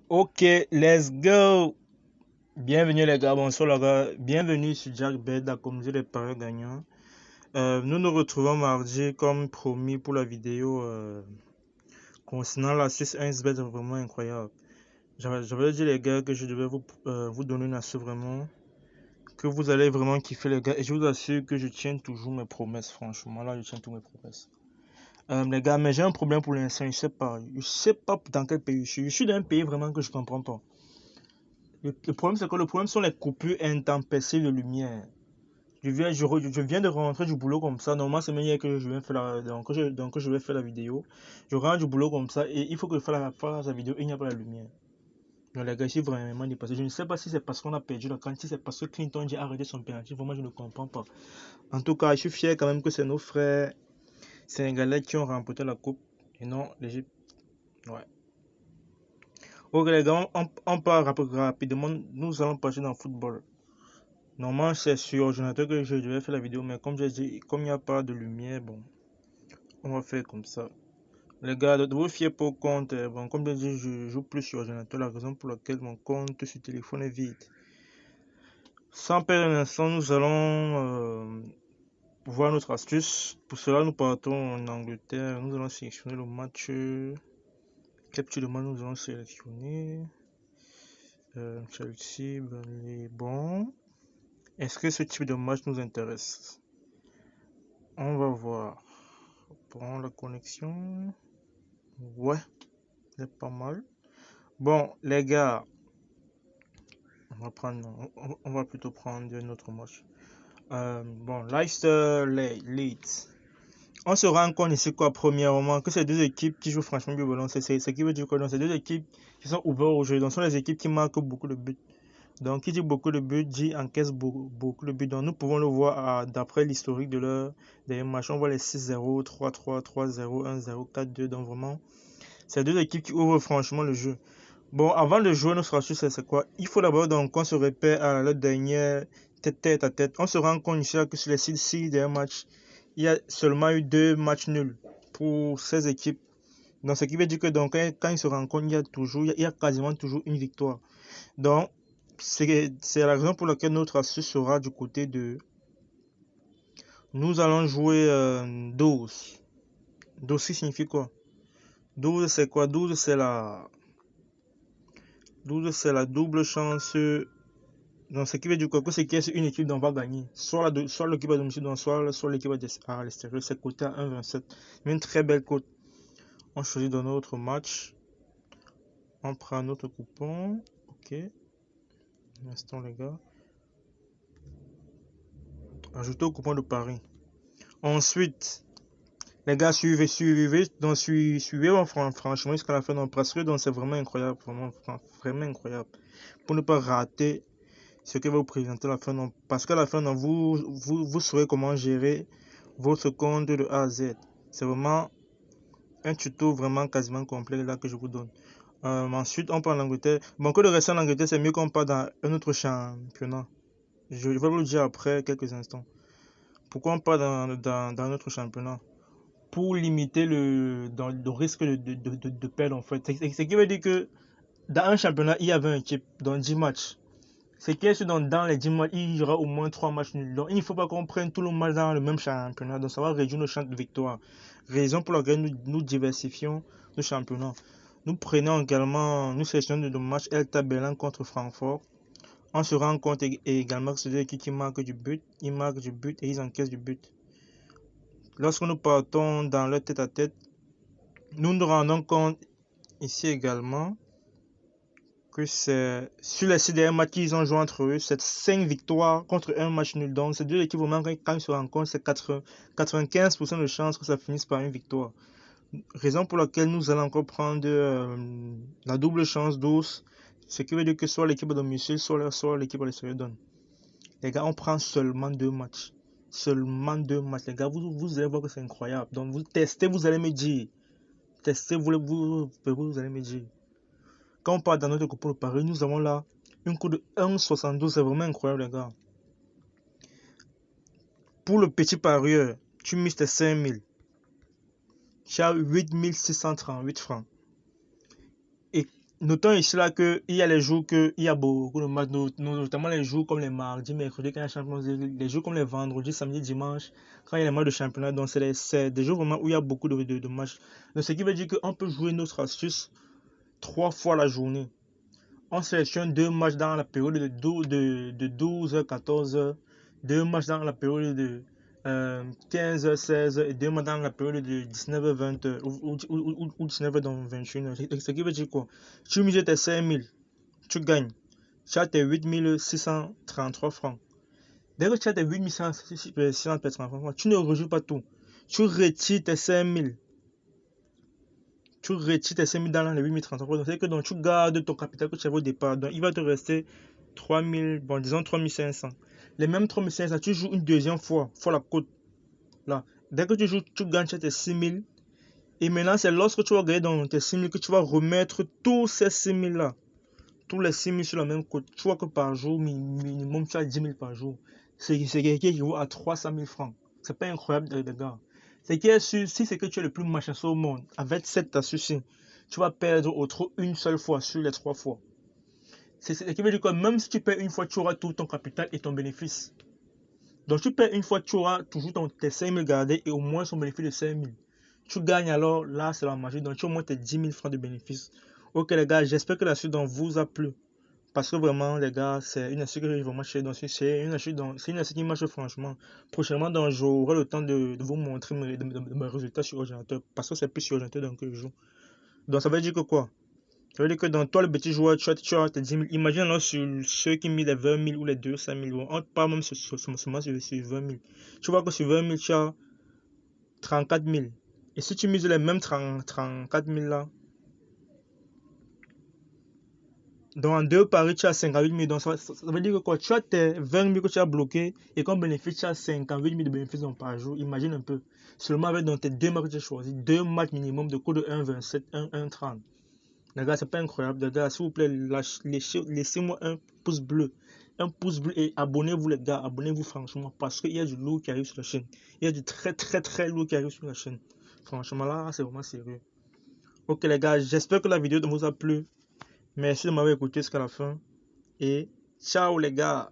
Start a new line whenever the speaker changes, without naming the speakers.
Ok, let's go. Bienvenue les gars, bonsoir les gars. Bienvenue sur Jackbet, la communauté des paris gagnants. Nous nous retrouvons mardi comme promis pour la vidéo concernant la Suisse 1xBet vraiment incroyable. J'avais dit les gars que je devais vous donner une astuce vraiment que vous allez vraiment kiffer les gars. Et je vous assure que je tiens toujours mes promesses, franchement. Là, je tiens toutes mes promesses. Les gars, mais j'ai un problème pour l'instant, je sais pas dans quel pays je suis. Je suis dans un pays vraiment que je comprends pas. Le problème, c'est que le problème sont les coupures intempestives de lumière. Je viens de rentrer du boulot comme ça. Normalement, c'est hier que je viens faire donc je vais faire la vidéo. Je rentre du boulot comme ça et il faut que je fasse la vidéo et il n'y a pas la lumière. Donc, les gars, je suis vraiment dépassé. Je ne sais pas si c'est parce qu'on a perdu la quantité, si c'est parce que Clinton a arrêté son penalty. Vraiment, je ne comprends pas. En tout cas, je suis fier quand même que c'est nos frères sénégalais qui ont remporté la coupe et non l'Égypte. Ouais. Ok, les gars, on part rapidement. Nous allons passer dans le football. Normalement, c'est sur ordinateur que je devais faire la vidéo, mais comme j'ai dit, comme il n'y a pas de lumière, bon, on va faire comme ça. Les gars, de vos fiers pour compte, bon, comme j'ai dit, je joue plus sur ordinateur, la raison pour laquelle mon compte sur téléphone est vide. Sans perdre un instant, nous allons voir notre astuce. Pour cela, nous partons en Angleterre. Nous allons sélectionner le match. Capture de match, nous allons sélectionner Chelsea, Burnley. Bon, est-ce que ce type de match nous intéresse? On va voir. Prends la connexion. Ouais, c'est pas mal. Bon, les gars, on va plutôt prendre un autre match. Bon, Leicester, Leeds. On se rend compte ici quoi, premièrement, que ces deux équipes qui jouent franchement bien au ballon, c'est qui veut dire quoi? Ces deux équipes qui sont ouvertes au jeu, donc ce sont les équipes qui marquent beaucoup de buts. Donc, qui dit beaucoup de buts, dit encaisse beaucoup de buts. Donc, nous pouvons le voir d'après l'historique des matchs. On voit les 6-0, 3-3, 3-0, 1-0, 4-2. Donc, vraiment, c'est deux équipes qui ouvrent franchement le jeu. Bon, avant de jouer notre astuce, c'est quoi? Il faut d'abord donc qu'on se repère à la dernière tête à tête. On se rend compte ici que sur les 6 derniers matchs, il y a seulement eu 2 matchs nuls pour ces équipes. Donc, ce qui veut dire que donc, quand ils se rencontrent, il y a quasiment toujours une victoire. Donc, c'est la raison pour laquelle notre astuce sera du côté de... Nous allons jouer 12. 12 signifie quoi? 12 c'est quoi? 12 c'est la double chance. Donc, ce qui veut dire quoi? Que c'est qu'il y a une équipe dont on va gagner. Soit l'équipe à domicile, soit l'équipe à l'extérieur. C'est coté à 1,27. Une très belle cote. On choisit dans notre match. On prend notre coupon. Ok. Un instant, les gars. Ajouter au coupon de Paris. Ensuite, les gars, suivez. Donc, suivez franchement jusqu'à la fin. Donc, parce que c'est vraiment incroyable. Vraiment incroyable. Pour ne pas rater ce que va vous présenter à la fin. Donc, parce qu'à la fin, donc, vous saurez comment gérer votre compte de A à Z. C'est vraiment un tuto vraiment quasiment complet là que je vous donne. Ensuite, on part en Angleterre. Bon, que de rester en Angleterre, c'est mieux qu'on part dans un autre championnat. Je vais vous le dire après quelques instants. Pourquoi on part dans notre championnat? Pour limiter le risque de perdre en fait. Ce qui veut dire que dans un championnat, il y a 20 équipes dans 10 matchs. C'est que dans les 10 matchs, il y aura au moins 3 matchs nuls. Donc il ne faut pas qu'on prenne tout le match dans le même championnat. Donc ça va réduire nos chances de victoire. Raison pour laquelle nous diversifions nos championnats. Nous sélectionnons le match Elta Berlin contre Francfort. On se rend compte également que c'est deux équipes qui marquent du but. Ils marquent du but et ils encaissent du but. Lorsque nous partons dans le tête à tête, nous nous rendons compte ici également que c'est sur les 6 derniers matchs qu'ils ont joué entre eux, c'est 5 victoires contre un match nul. Donc, c'est deux équipes vraiment, quand ils se rencontrent, c'est 95% de chances que ça finisse par une victoire. Raison pour laquelle nous allons encore prendre la double chance 12, ce qui veut dire que soit l'équipe à domicile, soit l'équipe à l'extérieur donne. Les gars, on prend seulement 2 matchs. Seulement 2 matchs. Les gars, vous allez voir que c'est incroyable. Donc, vous testez, vous allez me dire. Testez, vous allez me dire. Quand on part dans notre coupon de Paris, nous avons là une cote de 1,72. C'est vraiment incroyable, les gars. Pour le petit parieur, tu mises tes 5 000. Tu as 8 638 francs. Et Notons ici là qu'il y a les jours il y a beaucoup de matchs, notamment les jours comme les mardis, mercredis, quand il y a Champions League, les jours comme les vendredis, samedi, dimanche, quand il y a les matchs de championnat. Donc, c'est des jours vraiment où il y a beaucoup de matchs. Donc, ce qui veut dire qu'on peut jouer notre astuce 3 fois la journée. On sélectionne 2 matchs dans la période de 12h, 14h, 2 matchs dans la période de 15h, 16h et 2 matchs dans la période de 19h, 20h ou 19h dans 21h. Ce qui veut dire quoi? Tu mises tes 5000, tu gagnes. Tu as tes 8633 francs. Dès que tu as tes 8633 francs, tu ne rejoues pas tout. Tu retires tes 5000. Tu retires tes 5000 dans les 8033. Donc, c'est que donc, tu gardes ton capital que tu avais au départ. Donc, il va te rester 3000, bon, disons 3500. Les mêmes 3500, tu joues une deuxième fois la cote. Là. Dès que tu joues, tu gagnes tes 6000. Et maintenant, c'est lorsque tu vas gagner dans tes 6000 que tu vas remettre tous ces 6000 là. Tous les 6000 sur la même cote. Tu vois que par jour, minimum, tu as 10 000 par jour. C'est quelque qui équivaut à 300 000 francs. C'est pas incroyable, les gars. C'est qui est sûr, si c'est que tu es le plus malchanceux au monde, avec cette astuce, tu vas perdre au trop une seule fois sur les 3 fois. C'est ce qui veut dire que même si tu perds une fois, tu auras tout ton capital et ton bénéfice. Donc tu perds une fois, tu auras toujours tes 5 000 gardés et au moins son bénéfice de 5 000. Tu gagnes alors, là c'est la magie, donc tu as au moins tes 10 000 francs de bénéfice. Ok les gars, j'espère que la suite vous a plu. Parce que vraiment, les gars, c'est une astuce que j'ai vraiment chez. Donc, c'est une astuce qui marche franchement. Prochainement, donc, j'aurai le temps de vous montrer mes résultats sur ordinateur. Parce que c'est plus sur ordinateur donc, que je joue. Donc, ça veut dire que quoi? Ça veut dire que dans toi, le petit joueur, tu as tes 10 000. Imagine alors sur ceux qui mis les 20 000 ou les 200 000. On parle même sur 20 000. Tu vois que sur 20 000, tu as 34 000. Et si tu mises les mêmes 34 000 là, donc en deux paris, tu as 58 000. Donc ça veut dire que quoi? Tu as tes 20 000 que tu as bloqués et comme bénéfice, tu as 58 000 de bénéfices par jour. Imagine un peu. Seulement avec tes deux matchs que tu as choisis. Deux matchs minimum de cours de 1,27, 1,30. Les gars, c'est pas incroyable. Les gars, s'il vous plaît, laissez-moi un pouce bleu. Un pouce bleu et abonnez-vous les gars. Abonnez-vous franchement parce qu'il y a du lourd qui arrive sur la chaîne. Il y a du très très très lourd qui arrive sur la chaîne. Franchement là, c'est vraiment sérieux. Ok les gars, j'espère que la vidéo vous a plu. Merci de m'avoir écouté jusqu'à la fin. Et ciao les gars.